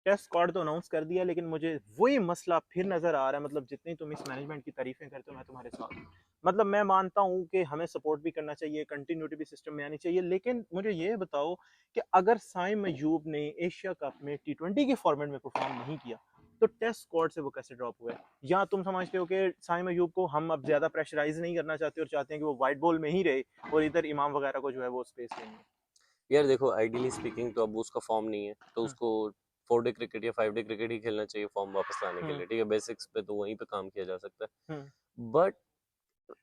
Test squad तो announce कर दिया, लेकिन मुझे वही मसला फिर नजर आ रहा है। मतलब जितनी तुम इस मैनेजमेंट की तारीफें करते हो, मैं तुम्हारे साथ हूं। मतलब मैं मानता हूं कि हमें सपोर्ट भी करना चाहिए, कंटिन्यूटी भी सिस्टम में आनी चाहिए, लेकिन मुझे ये बताओ कि अगर साइम अयूब ने एशिया कप में T20 के फॉर्मेट में परफॉर्म नहीं किया, तो टेस्ट स्क्वाड से वो कैसे ड्रॉप हुए? या तुम समझते हो कि साइम अयूब को हम अब ज्यादा प्रेशराइज नहीं करना चाहते और चाहते हैं कि वो वाइट बॉल में ही रहे और इधर इमाम वगैरह को जो है वो स्पेस देनी है? यार देखो, आइडियली स्पीकिंग तो अब उसका फॉर्म नहीं है, तो हम्म। उसको 4 डे क्रिकेट या 5 डे क्रिकेट ही खेलना चाहिए फॉर्म वापस लाने के हम्म। लिए, ठीक है। बेसिक्स पे तो वहीं पे काम किया जा सकता हम्म। है। बट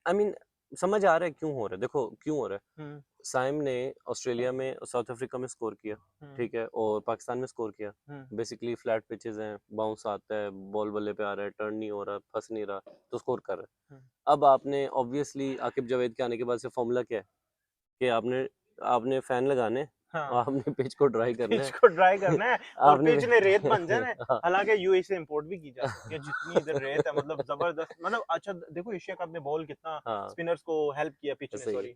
आई मीन, समझ आ रहा है क्यों हो रहा है। देखो क्यों हो रहा है। हम्म। साइम ने ऑस्ट्रेलिया में, साउथ अफ्रीका में स्कोर किया, हम्म। ठीक है, और पाकिस्तान में स्कोर किया। हम्म। बेसिकली फ्लैट पिचेस हैं, बाउंस आता है, बॉल बल्ले पे आ रहा है, टर्न नहीं हो रहा, फंस नहीं रहा, तो स्कोर कर रहा हम्म। है। अब आपने ऑब्वियसली आकिब जावेद के आने के बाद से फॉर्मूला क्या है कि आपने आपने फैन लगाने, हाँ। आपने पिच को ड्राई करना पिच है। को ड्राई करना है और आपने पिच ने रेत बन जाना है। हाँ, हालांकि यूएई से इंपोर्ट भी की जा सकती है, जितनी इधर रेत है मतलब जबरदस्त। मतलब अच्छा देखो एशिया कप में बॉल कितना हाँ, स्पिनर्स को हेल्प किया पिच ने, सही है। सॉरी।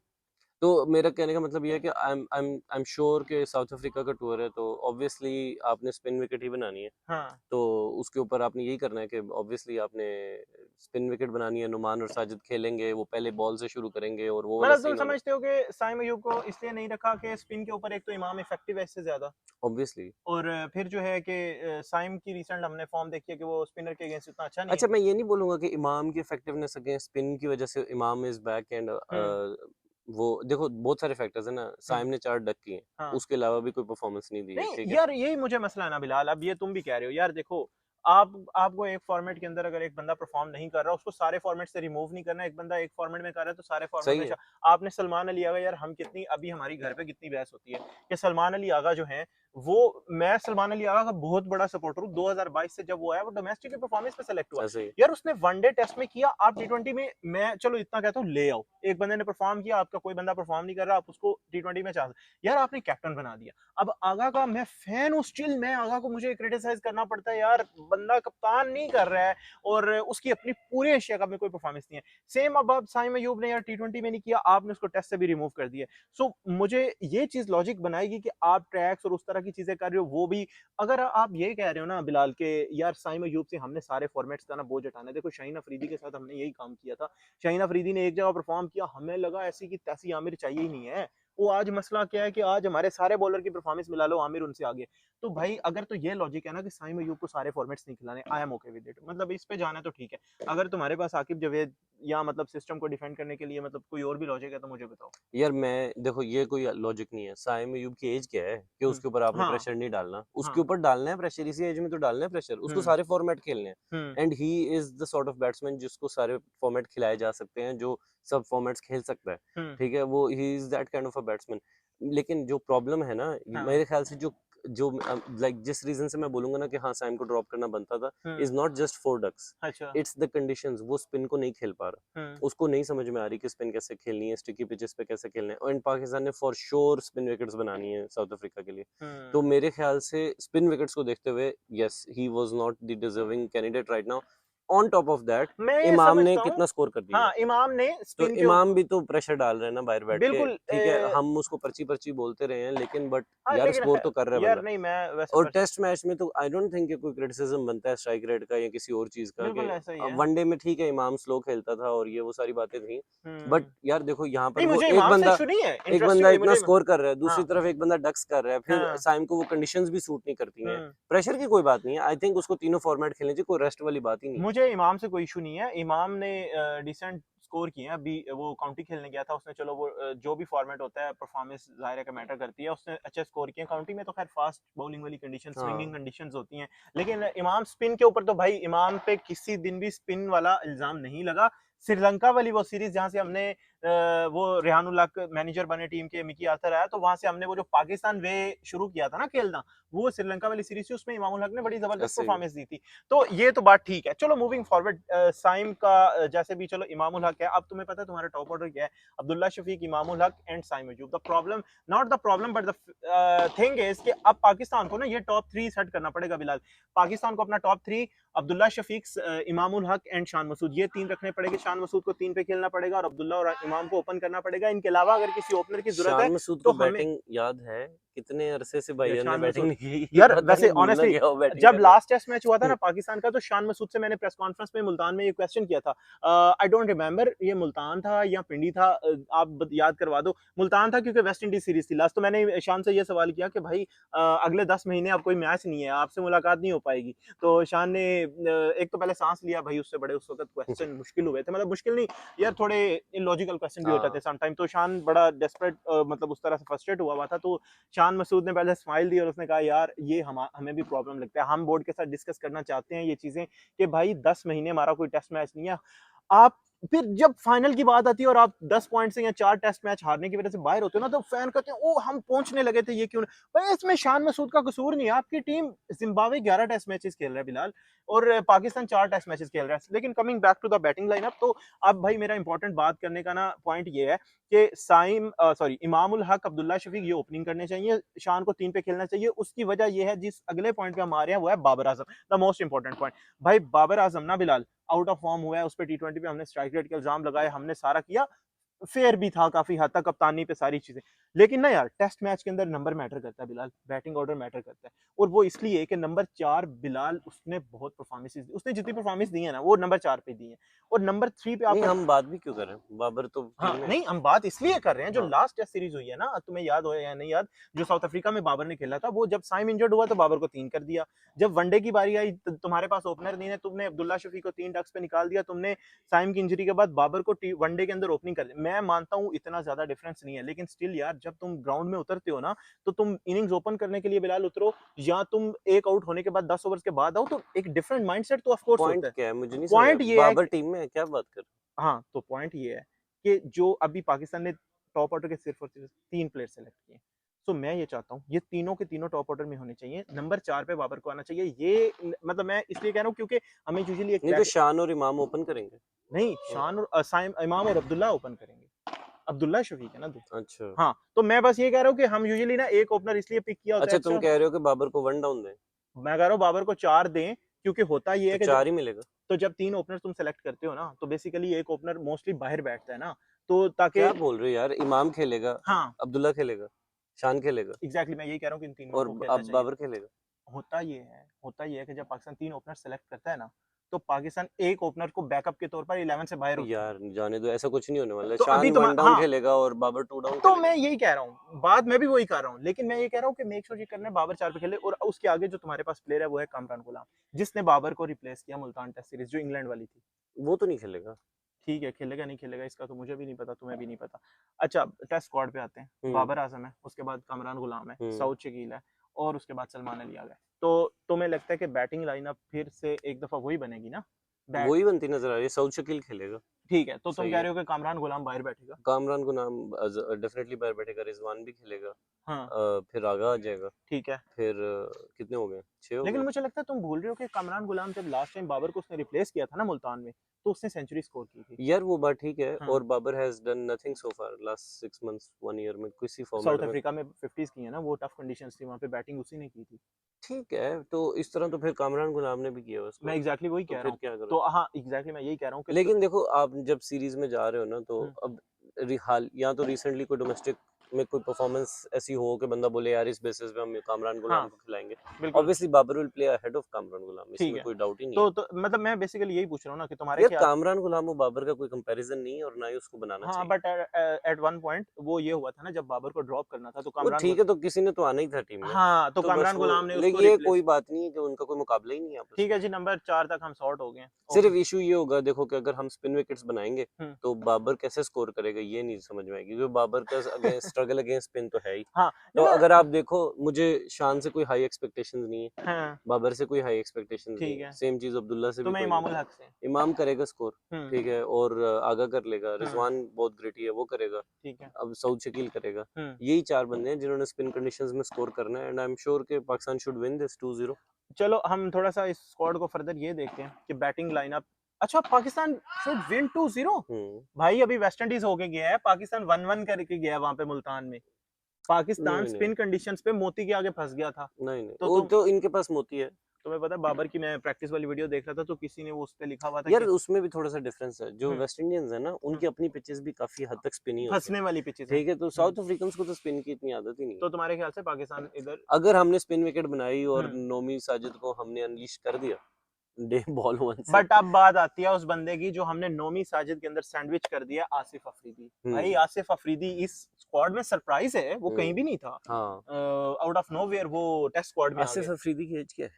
तो मेरा कहने का मतलब ये है कि आई एम श्योर कि साउथ अफ्रीका का टूर है, तो ऑब्वियसली आपने स्पिन विकेट ही बनानी है। हाँ। तो उसके ऊपर आपने यही करना है कि ऑब्वियसली आपने स्पिन विकेट बनानी है। नुमान और साजिद खेलेंगे, वो पहले बॉल से शुरू करेंगे और वो वाला मतलब तुम सीन होगा। समझते हो कि साइम अयूब को इसलिए नहीं रखा कि स्पिन के ऊपर एक तो इमाम इफेक्टिव है इससे ज्यादा, ऑब्वियसली। और फिर जो है कि साइम की रिसेंट हमने फॉर्म देखी है कि वो स्पिनर के अगेंस्ट इतना अच्छा नहीं है। अच्छा, मैं ये नहीं बोलूंगा कि इमाम की इफेक्टिवनेस अगेंस्ट स्पिन की वजह से इमाम इज बैक एंड हम्म। वो देखो बहुत सारे फैक्टर्स है ना। हम्म। साइम ने 4 डक किए हैं, हाँ। उसके अलावा भी कोई परफॉर्मेंस नहीं दी है, नहीं ठीक है। यार, यही मुझे मसला है ना बिलाल। अब ये तुम भी कह रहे हो यार, देखो आप आपको एक फॉर्मेट के अंदर अगर एक बंदा परफॉर्म नहीं कर रहा, उसको सारे फॉर्मेट से रिमूव नहीं करना। एक बंदा एक फॉर्मेट में कर रहा है तो सारे फॉर्मेट सही में है। आपने सलमान अली आगा, यार हम कितनी अभी हमारी घर पे कितनी बहस होती है कि सलमान अली आगा जो है वो, मैं सलमान अली आगा का बहुत बड़ा सपोर्टर हूँ। 2022 से जब वो आया वो डोमेस्टिक के परफॉर्मेंस पे सेलेक्ट हुआ। ऐसे ही। यार उसने वनडे टेस्ट में किया, आप T20 में, मैं चलो इतना कहता हूँ ले आओ। एक बंदे ने परफॉर्म किया, आपका कोई बंदा परफॉर्म नहीं कर रहा, आप उसको T20 में चाह, यार आपने कैप्टन बना दिया। अब आगा का मैं फैन हूँ स्टिल, मैं आगा को मुझे क्रिटिसाइज करना पड़ता है यार, बंदा कप्तान नहीं कर रहा है और उसकी अपनी पूरे एशिया कप में कोई परफॉर्मेंस नहीं है। सेम अब साइम अयूब ने यार T20 में नहीं किया, आपने उसको टेस्ट से भी रिमूव कर दिया। सो मुझे ये चीज लॉजिक बनाएगी कि आप ट्रैक्स और उस तरह की चीजें कर रहे हो, वो भी अगर आप ये कह रहे हो ना बिलाल के यार साइम अयूब से हमने सारे फॉर्मेट्स का ना बोझ हटाना है। देखो शाहीन अफरीदी के साथ हमने यही काम किया था। शाहीन अफरीदी ने एक जगह परफॉर्म किया, हमें लगा ऐसी की तैसी आमिर चाहिए ही नहीं है। वो आज मसला क्या है कि आज हमारे सारे बॉलर की परफॉर्मेंस मिला लो, आमिर उनसे आगे। तो भाई अगर तो ये लॉजिक है ना कि साइम अयूब को सारे फॉर्मेट्स नहीं खिलाने, I am okay with it. मतलब इस पे जाना तो ठीक है। अगर तुम्हारे पास आकिब जवेद या मतलब सिस्टम को डिफेंड करने के लिए मतलब कोई और भी लॉजिक है तो मुझे बताओ। यार मैं देखो, ये कोई लॉजिक नहीं है। साइम अयूब की एज क्या है कि हम्म। उसके ऊपर आपने हाँ। प्रेशर नहीं डालना। उसके हाँ। ऊपर डालना है प्रेशर, इसी एज में तो डालना है प्रेशर। उसको हम्म। सारे फॉर्मेट खेलने हैं। Hmm. And he is the sort of batsman जिसको सारे फॉर्मेट खिलाए जा सकते हैं, जो सब फॉर्मेट्स खेल सकता है, हम्म। ठीक है। वो he is that kind of a batsman. लेकिन जो प्रॉब्लम है ना, हाँ। मेरे ख्याल से जो जो लाइक जिस रीजन से मैं बोलूंगा ना कि हाँ साइम को ड्रॉप करना बनता था, hmm. Is not just 4 ducks. अच्छा। It's the conditions. वो स्पिन को नहीं खेल पा रहा, हम्म। उसको नहीं समझ में आ रही कि स्पिन कैसे खेलनी है, स्टिकी पिचेस पे कैसे खेलना है। और इन पाकिस्तान ने फॉर श्योर स्पिन विकेट्स बनानी है साउथ अफ्रीका के लिए। तो हम्म। मेरे ख्याल से स्पिन विकेट्स को देखते हुए, yes he was not the deserving candidate right now. On top of that, मैं ये इमाम ने समझता हूँ। कितना स्कोर कर दिया है। हाँ इमाम ने तो स्पिन के इमाम भी तो प्रेशर डाल रहे हैं ना बाहर बैठ के, बिल्कुल ठीक है। हम उसको पर्ची पर्ची बोलते रहे हैं, लेकिन बट हाँ यार लेकिन स्कोर तो कर रहा है यार बंदा। नहीं, मैं वैसे और टेस्ट मैच में तो आई डोंट थिंक कि कोई क्रिटिसिज्म बनता है स्ट्राइक रेट का या किसी और चीज का, कि बिल्कुल ऐसा ही है। वनडे में ठीक है इमाम स्लो खेलता था और ये वो सारी बातें थी। बट हम्म। यार देखो यहाँ पर नहीं वो मुझे एक इमाम से बंदा, इशू नहीं है, एक बंदा इंटरेस्टिंगली इतना मुझे। स्कोर कर रहा है, हाँ। दूसरी तरफ एक बंदा डक्स कर रहा है, फिर हाँ। साइम को वो कंडीशंस भी सूट नहीं करती हैं। हम्म। प्रेशर की कोई बात नहीं है, आई थिंक उसको तीनों फॉर्मेट खेलने चाहिए, कोई रेस्ट वाली बात ही नहीं है। मुझे इमाम से कोई इशू नहीं है। इमाम ने डिसेंट स्कोर किए हैं। अभी वो काउंटी खेलने गया था उसने, चलो वो जो भी फॉर्मेट होता है परफॉर्मेंस जाहिर है का मैटर करती है, उसने अच्छे स्कोर किए। काउंटी में तो खैर फास्ट बॉलिंग वाली कंडीशन, स्विंगिंग हाँ, कंडीशंस होती हैं। लेकिन इमाम स्पिन के ऊपर तो भाई इमाम पे किसी दिन भी स्पिन वाला इल्जाम नहीं लगा। श्रीलंका वाली वो सीरीज जहां से हमने वो रेहान उल हक मैनेजर बने टीम के, मिकी आर्थर आया, तो वहां से हमने वो जो पाकिस्तान वे शुरू किया था ना खेलना, वो श्रीलंका वाली सीरीज थी, उसमें इमाम उल हक ने बड़ी जबरदस्त ऐसे ही। परफॉर्मेंस दी थी। तो ये तो बात ठीक है। चलो मूविंग फॉरवर्ड, साइम का जैसे भी चलो इमाम उल हक है। अब तुम्हें पता है तुम्हारा टॉप ऑर्डर क्या है? Abdullah Shafiq, Imam ul Haq and Saim Ayub. The problem, not the problem but the thing is कि अब पाकिस्तान को ना ये टॉप 3 सेट करना पड़ेगा बिलाल। पाकिस्तान को अपना टॉप 3 अब्दुल्ला शफीक, इमाम उल हक एंड शान मसूद, ये 3 रखने पड़ेंगे। शान शान मसूद को 3 पे खेलना पड़ेगा और अब्दुल्ला और इमाम को ओपन करना पड़ेगा। इनके अलावा अगर किसी ओपनर की जरूरत है शान मसूद तो को हमें बैटिंग याद है? कितने अरसे से यार भाईजान ने शान बैटिंग मसूद नहीं की यार पता वैसे नहीं भूल ना ऑनेस्टली गया हो बैटिंग जब करना। लास्ट टेस्ट मैच हुआ था ना पाकिस्तान का, तो शान मसूद से मैंने प्रेस कॉन्फ्रेंस में मुल्तान में ये क्वेश्चन किया था। आई डोंट रिमेंबर ये मुल्तान था या पिंडी था, आप याद करवा दो। मुल्तान था क्योंकि वेस्ट इंडीज सीरीज थी लास्ट, तो मैंने शान से ये सवाल किया कि भाई अगले 10 महीने अब कोई मैच नहीं है, आपसे मुलाकात नहीं हो पाएगी। तो शान ने एक तो पहले सांस लिया भाई, उससे बड़े उस वक्त क्वेश्चन मुश्किल हुए थे, मतलब मुश्किल नहीं यार, थोड़े इलॉजिकल क्वेश्चन भी होते थे हाँ सम टाइम। तो शान बड़ा डेस्परेट मतलब उस तरह से फ्रस्ट्रेट हुआ था। तो शान मसूद ने पहले स्माइल दी और उसने कहा यार ये हमें भी प्रॉब्लम लगता है, हम बोर्ड के साथ डिस्कस करना चाहते हैं ये चीजें कि भाई 10 महीने हमारा कोई टेस्ट मैच नहीं है। आप फिर जब फाइनल की बात आती है और आप 10 पॉइंट से या 4 टेस्ट मैच हारने की वजह से बाहर होते हो ना, तो फैन कहते हैं ओ हम पहुंचने लगे थे, ये क्यों भाई इसमें शान मसूद का कसूर नहीं है। आपकी टीम जिम्बाब्वे 11 टेस्ट मैचेस खेल रहा है बिलाल, और पाकिस्तान 4 टेस्ट मैचेस खेल रहा है। लेकिन coming back to the batting lineup, तो अब भाई मेरा इंपॉर्टेंट बात करने का ना पॉइंट ये है कि इमाम उल हक अब्दुल्ला शफीक ये ओपनिंग करने चाहिए, शान को 3 पे खेलना चाहिए। उसकी वजह ये है जिस अगले पॉइंट पे हम आ रहे हैं वो है Babar Azam, the most important point. भाई बाबर आजम ना बिलाल आउट ऑफ फॉर्म हुआ है, उस पर T20 पे हमने स्ट्राइक रेट के इल्जाम लगाए, हमने सारा किया, फेयर भी था काफी हद तक, कप्तानी पे सारी चीजें। लेकिन ना यार टेस्ट मैच के अंदर नंबर मैटर करता है बिलाल, बैटिंग ऑर्डर मैटर करता है। और वो इसलिए कि नंबर 4 बिलाल उसने बहुत परफॉर्मेंस दी, उसने जितनी परफॉर्मेंस दी है ना वो नंबर 4 पे दी है। और नंबर 3 पे नहीं आपका हम बात भी क्यों कर रहे हैं, बाबर तो टीम हाँ में है। नहीं हम बात इसलिए कर रहे हैं जो हाँ लास्ट टेस्ट सीरीज हुई है ना, तुम्हें याद हो या नहीं याद, जो साउथ अफ्रीका में बाबर ने खेला था, वो जब साइम इंजर्ड हुआ तो बाबर को 3 कर दिया। जब वनडे की बारी आई तुम्हारे पास ओपनर नहीं है, तुमने अब्दुल्ला शफी को 3 डक्स पे निकाल दिया, तुमने साइम की इंजरी के बाद बाबर को वनडे के अंदर ओपनिंग कर दिया। मैं मानता हूँ इतना ज्यादा डिफरेंस नहीं है, लेकिन स्टिल यार जब तुम ग्राउंड में उतरते हो ना, तो तुम इनिंग्स ओपन करने के लिए बिलाल उतरो, या तुम एक आउट होने के बाद 10 ओवर्स के बाद आओ, तो एक डिफरेंट माइंडसेट तो ऑफ कोर्स पॉइंट होता है। क्या है मुझे नहीं समझ आया, पॉइंट ये है बाबर कि टीम में है क्या बात कर? हाँ, तो पॉइंट ये है कि जो अभी पाकिस्तान ने टॉप ऑर्डर के सिर्फ और सिर्फ 3 प्लेयर सेलेक्ट किए, तो मैं ये चाहता हूँ ये तीनों के तीनों टॉप ऑर्डर में होने चाहिए, नंबर 4 पे बाबर को आना चाहिए। ये मतलब मैं इसलिए कह रहा हूँ क्योंकि हमें यूजुअली एक नहीं तो शान और इमाम ओपन करेंगे। नहीं, शान और इमाम और अब्दुल्ला ओपन करेंगे। अब्दुल्ला शफीक है ना दो। अच्छा हाँ, तो मैं बस ये कह रहा हूँ कि हम यूजुअली ना एक ओपनर इसलिए पिक किया होता है अच्छा, तुम एक्स्ट्रा। कह रहे हो कि बाबर को वन डाउन दें? मैं कह रहा हूँ बाबर को 4 दें, क्योंकि होता ये तो है कि 4 ही मिलेगा। तो जब 3 ओपनर तुम सेलेक्ट करते हो ना, तो बेसिकली एक ओपनर मोस्टली बाहर बैठता है ना, तो ताकि क्या बोल रहे हो यार, इमाम खेलेगा, हाँ अब्दुल्ला खेलेगा, शान खेलेगा एग्जैक्टली मैं यही कह रहा हूँ कि इन तीनों और को खेलना अब चाहिए। बाबर खेलेगा। होता ये है कि जब पाकिस्तान 3 ओपनर सेलेक्ट करता है ना, तो पाकिस्तान एक ओपनर को बैकअप के तौर पर 11 से बाहर होते हैं। यार जाने दो, ऐसा कुछ नहीं होने वाला, तो अभी शान तुम वन डाउन हाँ, खेलेगा और बाबर टू डाउन तो खेलेगा। मैं यही कह रहा हूँ, बात मैं भी वही कर रहा हूँ, लेकिन मैं ये कह रहा हूँ कि मेक श्योर ये करना है बाबर 4 पे खेले, और उसके आगे जो तुम्हारे पास प्लेयर है वो है कामरान गुलाम, जिसने बाबर को रिप्लेस किया मुल्तान टेस्ट सीरीज जो इंग्लैंड वाली थी। वो तो नहीं खेलेगा। ठीक है, खेलेगा नहीं खेलेगा इसका तो मुझे भी नहीं पता, तुम्हें भी नहीं पता। अच्छा, टेस्ट स्क्वाड पे आते हैं। हम्म बाबर आजम है, उसके बाद कामरान गुलाम है, हम्म सऊद शकील है, और उसके बाद सलमान अली आ गए। तो तुम्हें लगता है कि बैटिंग लाइनअप फिर से एक दफा वही बनेगी ना? बैट वही बनती नजर आ रही है, सऊद शकील खेलेगा। ठीक है, तो तुम सही कह है। रहे हो कि कामरान गुलाम बाहर बैठेगा। कामरान को नाम डेफिनेटली बाहर बैठेगा, रिजवान भी खेलेगा। हाँ फिर आगा आ जाएगा। ठीक है, फिर कितने हो गए, 6 हो लेकिन गए। मुझे लगता है तुम भूल रहे हो कि कामरान गुलाम जब लास्ट टाइम बाबर को उसने रिप्लेस किया था ना मुल्तान में, तो उसने सेंचुरी स्कोर की थी। यार वो बात ठीक है, हाँ, और Babar has done nothing so far last 6 months 1 year में किसी फॉर्मेट साउथ में। अफ्रीका में 50s की है ना, वो टफ कंडीशंस थी वहां पे, बैटिंग उसी ने की थी। ठीक है, तो इस तरह तो फिर कामरान गुलाम ने भी किया मैं उसको। एग्जैक्टली वही तो कह रहा फिर हूँ। क्या करो। तो हाँ एग्जैक्टली मैं यही कह रहा हूँ कि लेकिन देखो, आप जब सीरीज में जा रहे हो ना, तो हम्म, अब हाल या तो रिसेंटली कोई डोमेस्टिक में कोई परफॉर्मेंस ऐसी हो कि बंदा बोले यार इस बेसिस पे हम कामरान गुलाम हाँ को खिलाएंगे। बिल्कुल obviously Babar will play ahead of Kamran Ghulam, ठीक इसमें है। कोई डाउट ही नहीं है। तो मतलब मैं बेसिकली यही पूछ रहा हूँ ना कि तुम्हारे यार ख्याल कामरान गुलाम और बाबर का कोई कंपैरिजन नहीं है, और ना ही उसको बनाना हाँ, चाहिए। बट एट वन पॉइंट वो ये हुआ था ना जब बाबर को ड्रॉप करना था, तो वो कामरान ठीक है, तो किसी ने तो आना ही था टीम में। हाँ, तो तो बस कामरान वो, गुलाम ने उसको लेकिन ये रिप्लेस। कोई बात नहीं है कि उनका कोई मुकाबला ही नहीं है आपस ठीक में। है जी, नंबर 4 तक हम सॉर्ट हो गए। सिर्फ ओके। इशू ये होगा, देखो कि अगर हम स्पिन विकेट्स बनाएंगे हम्म तो बाबर कैसे स्कोर करेगा ये नहीं समझ में आएगी, क्योंकि बाबर का अगेंस्ट स्ट्रगल अगेंस्ट स्पिन तो है ही। हाँ तो नहीं मैं अगर आप देखो, मुझे शान से कोई हाई एक्सपेक्टेशंस नहीं है, हाँ बाबर से कोई हाई एक्सपेक्टेशंस नहीं ठीक है, है, सेम चीज अब्दुल्ला से तो भी मैं कोई नहीं। इमामुल हक से। इमाम करेगा स्कोर, हम्म ठीक है, और आगा कर लेगा, हम्म रिजवान बहुत ग्रेटी है वो करेगा, ठीक है। अब सऊद शकील करेगा। हम्म यही 4 बंदे हैं जिन्होंने स्पिन कंडीशंस में स्कोर करना है, एंड आई एम श्योर कि पाकिस्तान शुड विन दिस 2-0। चलो हम थोड़ा सा इस स्क्वाड को फर्दर ये देखते हैं कि बैटिंग लाइनअप। अच्छा, पाकिस्तान शुड विन 2-0। हम्म भाई अभी वेस्ट इंडीज होके गया है, पाकिस्तान 1-1 करके गया है वहां पे मुल्तान में। पाकिस्तान नहीं नहीं स्पिन कंडीशंस पे मोती के आगे फंस गया था। नहीं नहीं, तो वो तुम तो इनके पास मोती है। तुम्हें पता है बाबर की मैं प्रैक्टिस वाली वीडियो देख रहा था तो किसी ने वो उस पे लिखा हुआ था यार कि उसमें भी थोड़ा सा डिफरेंस है, जो हम्म, वेस्ट इंडियंस है ना उनकी अपनी पिचेस भी काफी हद तक स्पिनी होती है, फंसने वाली पिचेस हैं। ठीक है, तो साउथ अफ्रीकन को तो स्पिन की इतनी आदत ही नहीं है। तो तुम्हारे ख्याल से पाकिस्तान इधर अगर हमने स्पिन विकेट बनाई और हम्म, नोमी साजिद को हमने अनलीश कर दिया डे बॉल वन से। बट अब बात आती है उस बंदे की जो हमने नोमी साजिद के अंदर सैंडविच कर दिया, आसिफ अफरीदी। भाई आसिफ अफरीदी इस स्क्वाड में सरप्राइज है, वो कहीं भी नहीं था, हाँ आउट ऑफ नोवेयर वो टेस्ट स्क्वाड में आ आसिफ गया। अफरीदी की एज क्या है?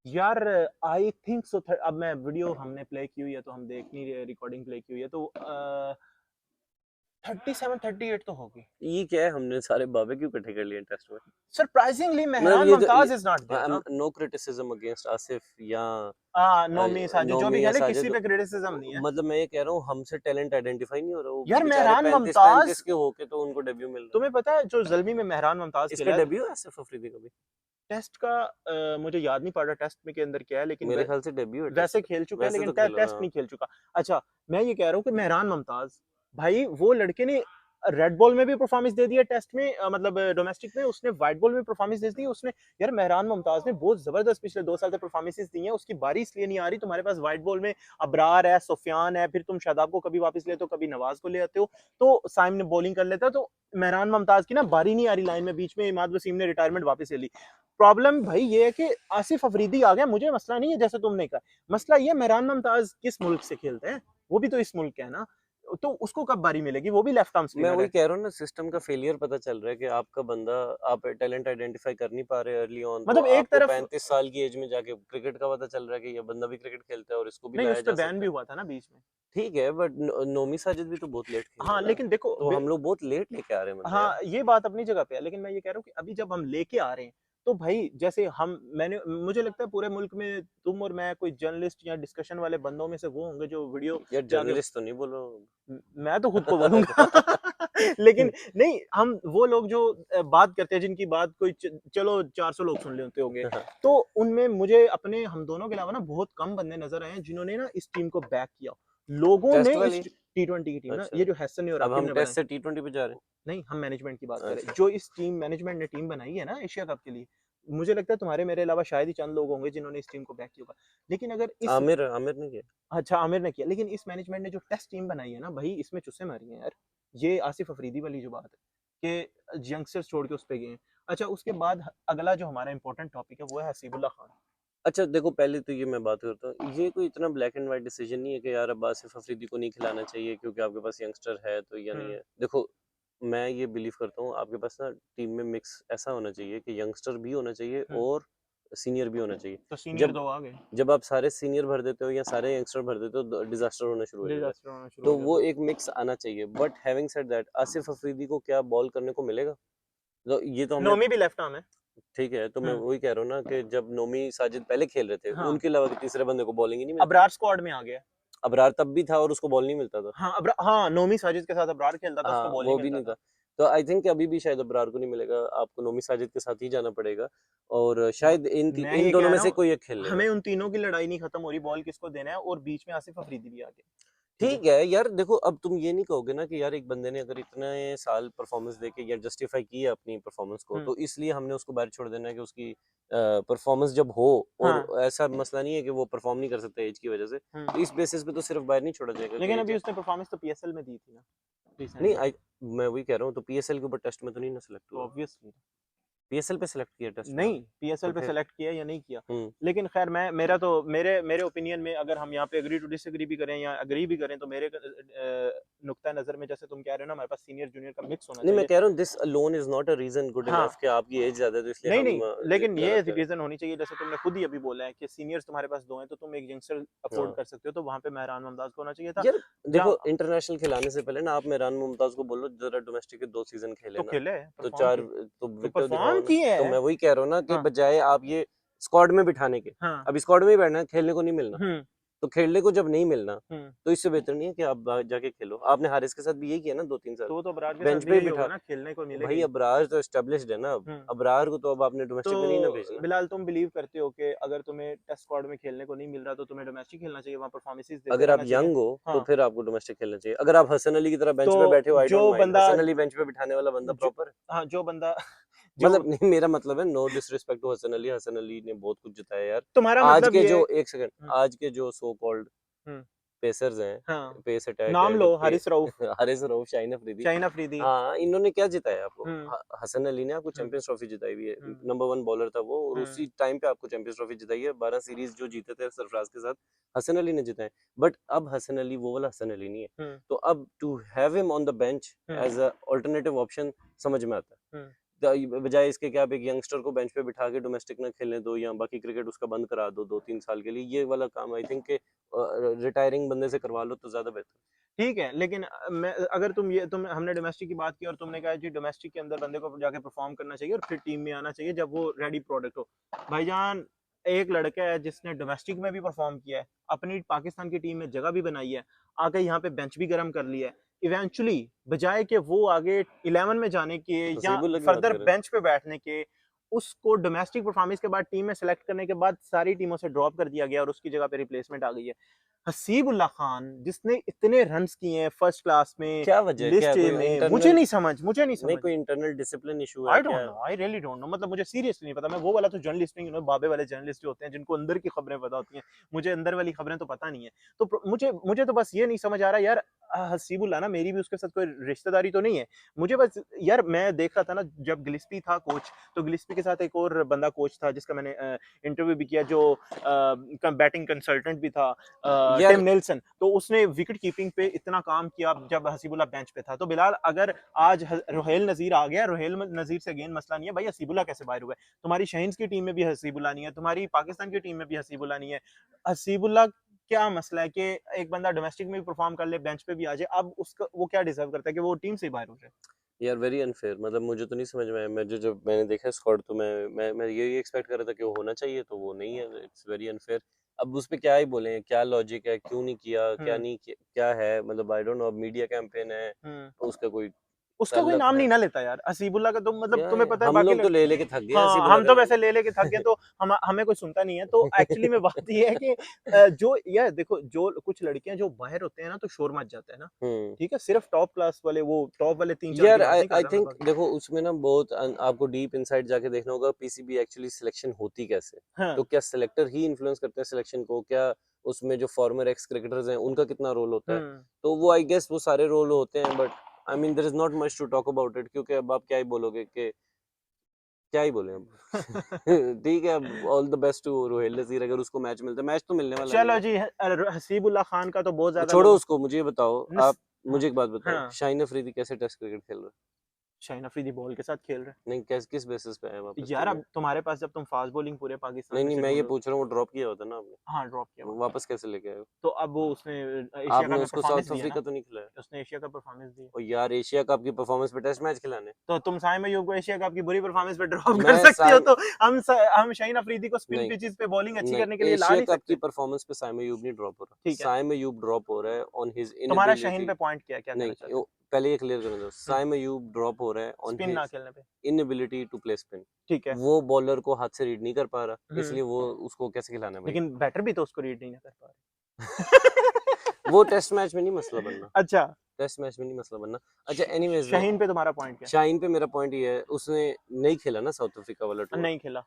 यार आई थिंक सो, अब मैं वीडियो हमने प्ले की हुई है तो हम देख नहीं रहे, रिकॉर्डिंग प्ले की हुई है तो 37-38 तो होगी। ये क्या है, हमने सारे बाबे क्यों इकट्ठे कर लिए टेस्ट में? सरप्राइजिंगली मतलब मेहरान ये Mumtaz is not I there am ना। नो क्रिटिसिज्म अगेंस्ट आसिफ या नोमी साजिद जो भी नोमी या खेले किसी साजिद, पे क्रिटिसिज्म नहीं है। मतलब मैं ये कह रहा हूँ हमसे टैलेंट आइडेंटिफाई नहीं हो रहा, वो यार बेचारे मेहरान 35 मुमताज, के होके तो उनको डेब्यू मिल रहा तुम्हें पता है जो जल्मी में मेहरान मुमताज है। इसका खेला है डेब्यू है आसिफ अफरीदी का भी? टेस्ट का, मुझे याद नहीं पड़ रहा टेस्ट में के अंदर क्या है, लेकिन मेरे ख्याल से डेब्यू है टेस्ट वैसे का। खेल चुका है वैसे लेकिन तो खेला टेस्ट हाँ। नहीं खेल चुका। अच्छा, मैं ये कह रहा हूँ कि मेहरान मुमताज, भाई वो लड़के ने रेड बॉल में भी परफॉर्मेंस दे दिया टेस्ट में, मतलब डोमेस्टिक में उसने व्हाइट बॉल में परफॉर्मेंस दे दी उसने। यार मेहरान मुमताज ने बहुत जबरदस्त पिछले 2 साल से परफॉर्मेंसेस दी हैं, उसकी बारी इसलिए नहीं आ रही, तुम्हारे पास व्हाइट बॉल में अबरार है, सुफियान है, फिर तुम शादाब को कभी वापस लेते हो, कभी नवाज को ले आते हो, तो साइम ने बॉलिंग कर लेता है, तो मेहरान मुमताज की ना बारी नहीं आ रही लाइन में, बीच में इमाद वसीम ने रिटायरमेंट वापस ले ली। प्रॉब्लम भाई ये है कि आसिफ अफरीदी आ गया, मुझे मसला नहीं है जैसे तुमने कहा, मसला ये मेहरान मुमताज किस मुल्क से खेलते हैं, वो भी तो इस मुल्क के है ना, तो उसको कब बारी मिलेगी, वो भी लेफ्ट आर्म मैं स्पिनर वही है। कह रहा हूँ ना, सिस्टम का फेलियर पता चल रहा है कि आपका बंदा, आप टैलेंट आइडेंटिफाई कर नहीं पा रहे अर्ली ऑन, तो मतलब एक आपको तरफ 35 साल की एज में जाके क्रिकेट का पता चल रहा है कि ये बंदा भी क्रिकेट खेलता है और इसको भी नहीं, लाया उस पे जा बैन सकता भी है। हुआ था ना बीच में। ठीक है, बट नोमी साजिद भी तो बहुत लेट खेले हाँ हैं ना, लेकिन देखो तो हम लोग बहुत लेट लेके आ रहे हैं बंदा यार। हाँ ये बात अपनी जगह पे है, लेकिन मैं ये कह रहा हूँ कि अभी जब हम लेके आ रहे हैं तो भाई जैसे हम, मैंने, मुझे लगता है पूरे मुल्क में तुम और मैं कोई जर्नलिस्ट या डिस्कशन वाले बंदों में से वो होंगे जो वीडियो यार जाके, जर्नलिस्ट तो नहीं बोलो। मैं तो खुद को बोलूंगा लेकिन नहीं, हम वो लोग जो बात करते हैं जिनकी बात कोई चलो 400 लोग सुन लेते होंगे, तो उनमें मुझे अपने हम दोनों के अलावा ना बहुत कम बंदे नजर आए हैं जिन्होंने ना इस टीम को बैक किया, लोगों ने टेस्ट इस वाली? T20 की टीम ना, अच्छा, ये जो हैसन और अब राकिब हम ने बनाई, टेस्ट से T20 पे जा रहे नहीं हम मैनेजमेंट की बात हैं। करें, अच्छा, जो इस टीम मैनेजमेंट ने टीम बनाई है ना एशिया कप के लिए, मुझे लगता है तुम्हारे मेरे अलावा शायद ही चंद लोग होंगे जिन्होंने इस टीम को बैक किया होगा, लेकिन अगर इस, आमिर आमिर ने किया। अच्छा आमिर ने किया, लेकिन इस मैनेजमेंट ने जो टेस्ट टीम बनाई है ना भाई, इसमें चुस्से मारी हैं यार, ये आसिफ अफरीदी वाली जो बात है कि यंगस्टर्स छोड़ के उस पे गए हैं। अच्छा उसके बाद अगला जो हमारा इंपॉर्टेंट टॉपिक है वो है हसीबुल्ला खान। अच्छा देखो, पहले तो ये मैं बात करता हूँ, ये कोई इतना ब्लैक एंड व्हाइट डिसीजन नहीं है कि यार अब आसिफ अफरीदी को नहीं खिलाना चाहिए क्योंकि आपके पास यंगस्टर है तो, या नहीं हम्म है। देखो मैं ये बिलीव करता हूँ आपके पास ना टीम में मिक्स ऐसा होना चाहिए कि यंगस्टर भी होना चाहिए हम्म, और सीनियर भी होना चाहिए। तो सीनियर जब दो आ गए, जब आप सारे सीनियर भर देते हो या सारे यंगस्टर भर देते हो, डिजास्टर होना शुरू हो जाता है। डिजास्टर होना शुरू तो हो वो जाता एक मिक्स आना चाहिए, but having said that Asif Afridi को क्या बॉल करने को मिलेगा? तो ये तो है। हमने, नोमी भी लेफ्ट आर्म है। ठीक है, तो मैं हम्म, वही कह रहा हूँ ना कि जब नोमी साजिद पहले खेल रहे थे हाँ उनके अलावा तीसरे बंदे को बॉलिंग ही नहीं मिलती अबरार थी। स्क्वाड में आ गया। अबरार तब भी था और उसको बॉल नहीं मिलता था। हाँ हाँ नोमी साजिद के साथ अबरार खेलता था, उसको हाँ बॉल नहीं वो भी मिलता नहीं था। था। तो आई थिंक अभी भी शायद अबरार को नहीं मिलेगा, आपको नोमी साजिद के साथ ही जाना पड़ेगा और शायद मैं इन ये दोनों कह में रहा से हूँ, कोई एक खेल लेगा। हमें उन तीनों की लड़ाई नहीं खत्म हो रही, बॉल किसको देना है, और बीच में आसिफ अफरीदी भी आ गया। ठीक है। ठीक है यार, देखो अब तुम ये नहीं कहोगे ना कि यार एक बंदे ने अगर इतने साल परफॉर्मेंस देके यार जस्टिफाई की है अपनी परफॉर्मेंस को, हम्म, तो इसलिए हमने उसको बाहर छोड़ देना है कि उसकी परफॉर्मेंस जब हो, और हाँ ऐसा मसला नहीं है कि वो परफॉर्म नहीं कर सकता एज की वजह से, तो इस बेसिस पे तो सिर्फ बाहर नहीं छोड़ा जाएगा कि लेकिन एज अभी है। उसने परफॉर्मेंस तो पीएसएल में दी थी ना नहीं रिसेंटली, आई, मैं वही कह रहा हूँ, तो पीएसएल के ऊपर टेस्ट में तो नहीं ना सिलेक्ट तो हुआ, ऑब्वियसली पीएसएल पे सिलेक्ट किया टेस्ट में, नहीं पीएसएल तो पे फिर सेलेक्ट किया या नहीं किया। हम्म। लेकिन खैर मैं, मेरा तो मेरे मेरे ओपिनियन में अगर हम यहाँ पे एग्री टू डिसएग्री भी करें या एग्री भी करें, तो मेरे नुक्ता नजर में जैसे तुम कह रहे हो ना, हमारे पास सीनियर जूनियर का मिक्स होना नहीं मैं चाहिए। कह रहा हूँ this alone is not a reason good हाँ इनफ कि आपकी एज ज्यादा है तो इसलिए नहीं हम नहीं, लेकिन ये लगाते हैं। रीजन होनी चाहिए, जैसे तुमने खुद ही अभी बोला है कि सीनियर्स तुम्हारे पास दो हैं, तो तुम एक यंगस्टर अफोर्ड हाँ कर सकते हो, तो वहां पे मेहरान मुमताज को होना चाहिए था। यार या देखो, इंटरनेशनल खिलाने से पहले ना आप मेहरान मुमताज को बोलो जरा डोमेस्टिक के 2 सीजन खेले तो ना, खेले, तो परफॉर्म चार किए, तो तो विकेट दिखाओ परफॉर्म ना। किए तो है। मैं वही कह रहा हूँ ना कि हाँ बजाय आप ये स्क्वाड में बिठाने के, हाँ अब स्क्वाड में ही बैठना है, खेलने को नहीं मिलना, हम्म तो खेलने को जब नहीं मिलना, हम्म, तो इससे बेहतर नहीं है कि आप बाहर जाके खेलो। आपने हारिस के साथ भी यही किया ना 2-3 साल, तो अबरार के साथ बेंच भी पे ही यही होगा बिठा। ना, खेलने को मिलेगा भाई ही। अबरार तो एस्टेब्लिश्ड है ना, अब हम्म, अबरार को तो अब आपने तो डोमेस्टिक में नहीं ना भेजना। बिलाल तुम बिलीव करते हो कि अगर तुम्हें टेस्ट स्क्वाड में खेलने को नहीं मिल रहा तो तुम्हें डोमेस्टिक खेलना चाहिए, वहां परफॉर्मेंसेस देते अगर आप रहना चाहिए। यंग हो तो हाँ फिर आपको डोमेस्टिक खेलना चाहिए। अगर आप हसन अली की तरह तो बेंच पे बैठे हो, आई जो डोंट माइंड, बंदा हसन अली बेंच पे बिठाने वाला बंदा जो, प्रॉपर है। हाँ जो बंदा जो मतलब नहीं, मेरा मतलब है no disrespect to Hasan Ali ने बहुत कुछ जिताया यार। तुम्हारा आज मतलब के ये जो एक सेकंड, हम्म, आज के जो सो कॉल्ड हम्म, पेसर्स हैं, हाँ पेस अटैक नाम है लो, पे हारिस रऊफ, हारिस रऊफ, शाहीन अफरीदी, शाहीन अफरीदी। हाँ इन्होंने क्या जिताया आपको? हम्म, हसन अली ने आपको हम्म, चैंपियंस ट्रॉफी जिताई हुई है, हम्म, नंबर 1 बॉलर था वो, और हम्म, उसी टाइम पे आपको चैंपियंस ट्रॉफी जिताई है। 12 सीरीज जो जीते थे सरफराज के साथ, हसन अली ने जिताए। बट अब हसन अली वो वाला हसन अली नहीं है। हम्म, तो अब to have him on the bench hmm, as a alternative option समझ में आता है। हम्म। बजाय इसके कि आप एक यंगस्टर को बेंच पे बिठा के डोमेस्टिक ना खेलने दो, या बाकी क्रिकेट उसका बंद करा दो 2-3 साल के लिए, ये वाला काम आई थिंक के रिटायरिंग बंदे से करवा लो तो ज्यादा बेहतर। ठीक है, लेकिन मैं अगर तुम हमने डोमेस्टिक की बात की और तुमने कहा जी डोमेस्टिक के अंदर बंदे को जाके परफॉर्म करना चाहिए और फिर टीम में आना चाहिए जब वो रेडी प्रोडक्ट हो। भाईजान, एक लड़का है जिसने डोमेस्टिक में भी परफॉर्म किया है, अपनी पाकिस्तान की टीम में जगह भी बनाई है, आके यहाँ पे बेंच भी गर्म कर लिया है। इवेंचुअली बजाय कि वो आगे 11 में जाने के या नसीबुल्लाह की बात फर्दर कर रहे बेंच पे बैठने के, उसको डोमेस्टिक परफॉर्मेंस के बाद टीम में सेलेक्ट करने के बाद सारी टीमों से ड्रॉप कर दिया गया और उसकी जगह पे रिप्लेसमेंट आ गई है। हसीबुल्लाह खान जिसने इतने रन्स किए हैं फर्स्ट क्लास में, क्या वजह है, क्या लिस्ट ए कोई में, इंटरनल, मुझे नहीं नहीं समझ। कोई इंटरनल डिसिप्लिन इशू है आई डोंट क्या? No, I really don't know, मतलब मुझे सीरियसली नहीं पता। मैं वो वाला तो जर्नलिस्ट नहीं हूँ, बाबे वाले जर्नलिस्ट होते हैं जिनको अंदर की खबरें पता होती हैं, मुझे अंदर वाली खबरें तो पता नहीं है। तो मुझे मुझे तो बस ये नहीं समझ आ रहा यार, हसीबुल्लाह ना, मेरी भी उसके साथ कोई रिश्तेदारी तो नहीं है। मुझे बस यार, मैं देख रहा था ना जब गिलिस्पी था कोच, तो गिलिस्पी के साथ एक और बंदा कोच था जिसका मैंने इंटरव्यू भी किया, जो बैटिंग कंसल्टेंट भी था, टिम यार नेल्सन। तो उसने विकेट कीपिंग पे इतना काम किया जब हसीबुल्लाह बेंच पे था। तो बिलाल, अगर आज रोहेल नजीर आ गया, रोहेल नजीर से गेंद मसला नहीं है भाई, हसीबुल्लाह कैसे बाहर हुआ है? तुम्हारी शहीन्स की टीम में भी हसीबुल्लाह नहीं है, तुम्हारी पाकिस्तान की टीम में भी हसीबुल्लाह नहीं है। हसीबुल्लाह क्या मसला है कि एक बंदा डोमेस्टिक में भी परफॉर्म कर ले, बेंच पे भी आ जाए, अब उसका वो क्या डिजर्व करता है कि वो टीम से ही बाहर हो जाए? यार वेरी अनफेयर, मतलब मुझे तो नहीं समझ में आया। मैं जो जब मैंने देखा स्क्वाड तो मैं यही एक्सपेक्ट कर रहा था कि वो होना चाहिए, तो वो नहीं है। It's very unfair. अब उस पे क्या ही बोले, क्या लॉजिक है, क्यों नहीं किया, क्या हम्म, नहीं किया, क्या है, मतलब आई डोंट नो। अब मीडिया कैंपेन है हम्म। तो उसका कोई उसका कोई ताल्लुक नाम है नहीं ना लेता यार, हसीबुल्लाह का तो मतलब क्या? तुम्हें पता है हम बाकी लोग तो ले लेके थक गए हाँ, हसीबुल्ला हम का तो नाम। वैसे ले लेके थक गए, तो हमें कोई सुनता नहीं है। तो एक्चुअली में बात ये है कि जो यार देखो, जो कुछ लड़कियां जो बाहर होते हैं ना, तो शोर मच जाता है ना। हम्म। ठीक है, सिर्फ टॉप क्लास वाले, वो टॉप वाले 3-4 की यार बात आई नहीं कर आई रहा मैं थिंक बाकी। देखो उसमें ना बहुत आपको डीप इनसाइड जाके देखना होगा पीसीबी एक्चुअली सिलेक्शन होती कैसे। तो हाँ, क्या सिलेक्टर ही इन्फ्लुएंस करते हैं सिलेक्शन को? क्या उसमें जो फॉर्मर एक्स क्रिकेटर्स हैं उनका कितना रोल होता है? हम्म। तो वो आई गेस वो सारे रोल होते हैं, but I mean there is not much to talk about it, क्योंकि अब आप क्या ही बोलोगे कि क्या ही बोले अब। ठीक है, अब all the best to Rohail Nazir, अगर उसको मैच मिलता है, मैच तो मिलने वाला नहीं चलो है। जी, हसीबुल्लाह खान का तो बहुत वो ज्यादा छोड़ो लोग उसको, मुझे ये बताओ नस, आप, हाँ, मुझे एक बात बताओ, हाँ। शाहीन अफरीदी कैसे टेस्ट क्रिकेट खेल रहा शाहीन अफरीदी बॉल के साथ खेल रहे है? नहीं, कैस किस बेसिस पे आया हैं वापस यार। टीम में? अब तुम्हारे पास जब तुम फास्ट बॉलिंग पूरे पाकिस्तान नहीं में नहीं, से मैं ये ढूंढो, पूछ रहा हूँ वो ड्रॉप किया होता ना आपने, हाँ ड्रॉप किया वो हुआ। वापस कैसे लेके आए हो? तो अब वो उसने एशिया आपने कप में उसको परफॉर्मेंस साउथ दिया अफ्रीका ना, तो नहीं खिलाया? उसने एशिया कप परफॉर्मेंस दी। और यार एशिया कप की परफॉर्मेंस पे टेस्ट मैच खिलाने? तो तुम साइम अयूब को एशिया कप की बुरी परफॉर्मेंस पे ड्रॉप कर मैं सकते हो, साइम तो हम शाहीन अफरीदी को स्पिन नहीं पिचेस पे बॉलिंग अच्छी नहीं, करने के लिए ला एशिया नहीं कप की सकते? परफॉर्मेंस पे साइम अयूब नहीं ड्रॉप हो रहा, ठीक है, साइम अयूब ड्रॉप हो रहा है ऑन हिज तुम्हारा शाहीन इनएबिलिटी। पे पॉइंट क्या क्या कहना नहीं चाहते पहले ये क्लियर करने दो, हो? साइम अयूब ड्रॉप हो रहा है ऑन स्पिन ना हिज खेलने पे। Inability to play spin. ठीक है। वो बॉलर को हाथ से रीड नहीं कर पा रहा, हम्म। इसलिए वो उसको कैसे खिलाना है भाई? लेकिन बैटर भी तो उसको रीड नहीं कर पा रहे। वो टेस्ट मैच में नहीं मसला बनना, अच्छा, टेस्ट मैच में नहीं मसला बनना। अच्छा एनीवेज, शाहीन पे तुम्हारा पॉइंट क्या शाहीन पे मेरा पॉइंट ये है, उसने नहीं खेला ना साउथ अफ्रीका वाला है? टूर, नहीं खेला।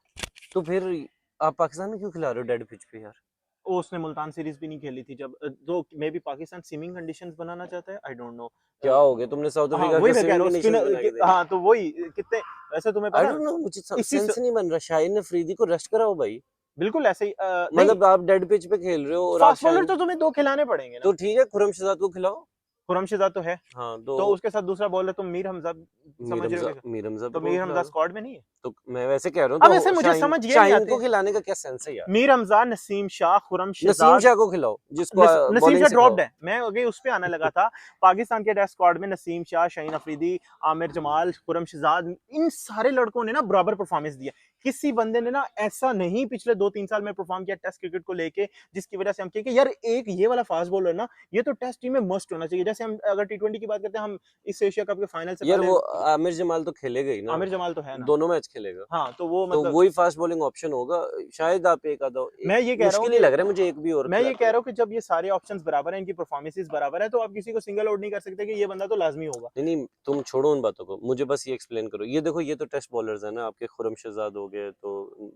तो फिर आप पाकिस्तान में क्यों खिला रहे हो डेड पिच पे यार? वो उसने मुल्तान सीरीज भी नहीं खेली थी जब, तो maybe Pakistan swimming conditions बनाना चाहता है, आई डोंट नो। क्या हो गया, तुमने साउथ हाँ अफ्रीका वही को मैं कह स्विमिंग रहा हूँ, कंडीशंस बना के देनी? हाँ तो वही कितने, वैसे तुम्हें आई पता डोंट नो, मुझे इसी सेंस नहीं बन रहा। शाहीन अफरीदी को रेस्ट कराओ भाई, बिल्कुल ऐसे ही नहीं, मतलब आप डेड पिच पे खेल रहे हो और आप फास्ट बॉलर शाहीन, तो तुम्हें दो खिलाने पड़ेंगे ना। तो ठीक है खुरम शहजाद को खिलाओ। खुरमशिदा तो है, हाँ तो तो उसके साथ दूसरा बॉलर तुम मीर हमजा समझ रहे हो क्या? मीर हमजा पे तो को मीर खिला हमजा दो। स्क्वाड में नहीं है। तो मैं वैसे कह रहा हूँ, अब ऐसे तो मुझे शाहीन समझ ये नहीं शाहीन को आते, खिलाने का क्या सेंस है यार? मीर हमजा, नसीम शाह, खुरम नसीम शहजाद। शाह को खिलाओ जिसको नसीम बॉलिंग शाह ड्रॉप्ड सिखाओ। है, मैं आगे उस पे आने लगा था। पाकिस्तान के टेस्ट स्क्वाड में नसीम शाह, शाहीन अफरीदी, आमिर जमाल, खुरम शहजाद, इन सारे लड़कों ने ना बराबर परफॉर्मेंस दिया। किसी बंदे ने ना ऐसा नहीं पिछले 2-3 साल में परफॉर्म किया टेस्ट क्रिकेट को लेके, जिसकी वजह से हम कहें कि यार एक ये वाला फास्ट बॉलर ना, ये तो टेस्ट टीम में मस्ट होना चाहिए। जैसे हम अगर टी20 की बात करते हैं, हम इस एशिया कप के फाइनल से यार पहले वो आमिर जमाल तो खेलेगा ही ना, आमिर जमाल तो है ना, दोनों मैच खेलेगा, हाँ तो वो तो मतलब वही फास्ट बॉलिंग ऑप्शन होगा। शायद आप एक आधा, मैं ये कह रहा हूँ मुश्किल ही कि लग रहा है मुझे एक भी और मैं ये खिलाते कह हैं। रहा हूँ कि जब ये सारे ऑप्शंस बराबर हैं, इनकी परफॉर्मेंसेस बराबर है, तो आप किसी को सिंगल आउट नहीं कर सकते कि ये बंदा तो लाजमी होगा। नहीं नहीं, तुम छोड़ो उन बातों को, मुझे बस ये एक्सप्लेन करो। ये देखो, ये तो टेस्ट बॉलर्स है ना आपके, खुरम शहजाद हो गए, तो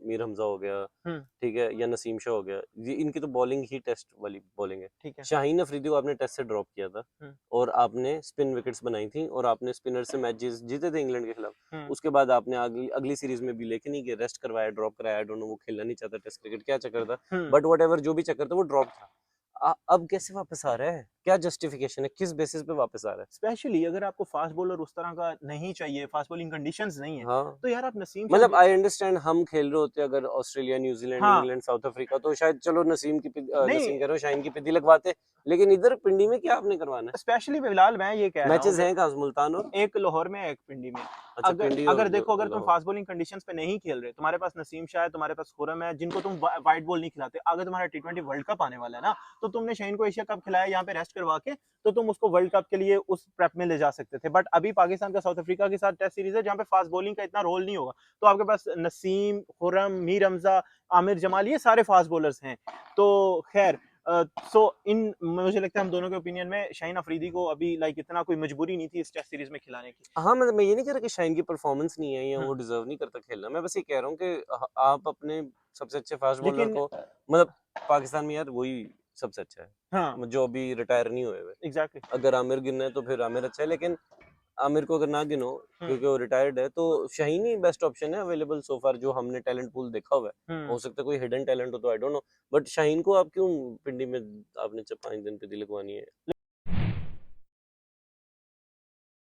मीर हमजा हो गया, हम्म, ठीक है, या नसीम शाह हो गया, ये इनकी तो बॉलिंग ही टेस्ट वाली बॉलिंग है। ठीक है। शाहीन अफरीदी को आपने टेस्ट से ड्रॉप किया था, हम्म, और आपने स्पिन विकेट्स बनाई थी, और आपने स्पिनर से मैच जीते थे इंग्लैंड के खिलाफ। हम्म, उसके बाद आपने अगली अगली सीरीज में भी लेके नहीं गए, रेस्ट करवाया, ड्रॉप कराया, आई डोंट नो वो खेलना नहीं चाहता टेस्ट क्रिकेट, क्या चक्कर था, हम्म। बट व्हाटएवर जो भी चक्कर था वो ड्रॉप था। अब कैसे वापस आ रहा है, क्या जस्टिफिकेशन है, किस बेसिस पे वापस आ रहा स्पेशली अगर आपको फास्ट बॉलर उस तरह का नहीं चाहिए, फास्ट बॉलिंग कंडीशंस नहीं है? है, हाँ, तो यार आप नसीम शाह मतलब आई अंडरस्टैंड, हम खेल रहे होते अगर ऑस्ट्रेलिया, न्यूजीलैंड, हाँ इंग्लैंड, साउथ अफ्रीका, तो शायद चलो नहीं, नसीम कह रहा हूँ, शाहीन की पिद्दी लगवाते, लेकिन इधर पिंडी में क्या आपने करवाना है? स्पेशली फिलहाल मैं ये कह रहा हूँ मैचेस कि हैं कहाँ, मुल्तान और, एक लाहौर में एक पिंडी में। अच्छा, अगर पिंडी और अगर देखो, अगर तुम लाहौर। फास्ट बॉलिंग कंडीशंस पे नहीं खेल रहे, तुम्हारे पास नसीम शाह है, तुम्हारे पास खुरम है, जिनको तुम वाइट बॉल नहीं खिलाते, अगर तुम्हारा टी20 वर्ल्ड कप आने वाला है ना, तो तुमने शाहीन को एशिया कप खिलाया यहाँ पे रेस्ट करवा के, तो तुम उसको वर्ल्ड कप के लिए उस प्रेप में ले जा सकते थे। बट अभी पाकिस्तान का साउथ अफ्रीका के साथ टेस्ट सीरीज है, जहाँ पे फास्ट बॉलिंग का इतना रोल नहीं होगा, तो आपके पास नसीम, खुरम, मीर हमजा, आमिर जमाल, ये सारे फास्ट बॉलर्स हैं। तो खैर, सो इन मुझे लगता है हम दोनों के ओपिनियन में शाहीन अफरीदी को अभी लाइक इतना कोई मजबूरी नहीं थी इस टेस्ट सीरीज में खिलाने की। हाँ, मतलब मैं ये नहीं कह रहा कि शाहीन की परफॉर्मेंस नहीं है या हम्म, वो डिजर्व नहीं करता खेलना, मैं बस ये कह रहा हूँ कि आप अपने सबसे अच्छे फास्ट बॉलर लेकिन को, मतलब पाकिस्तान में यार वही सबसे अच्छा हाँ है जो अभी रिटायर नहीं हुए हुए। एग्जैक्टली। अगर आमिर गिनना है तो फिर आमिर अच्छा है, लेकिन आमिर को अगर ना गिनो हम्म, क्योंकि वो रिटायर्ड है, तो शाहीन ही बेस्ट ऑप्शन है अवेलेबल सो फार, जो हमने टैलेंट पूल देखा हुआ है। हम्म। हो सकता है कोई हिडन टैलेंट हो तो I don't know, but Shaheen को आप क्यों पिंडी में आपने 5 दिन पे दी लगवानी है?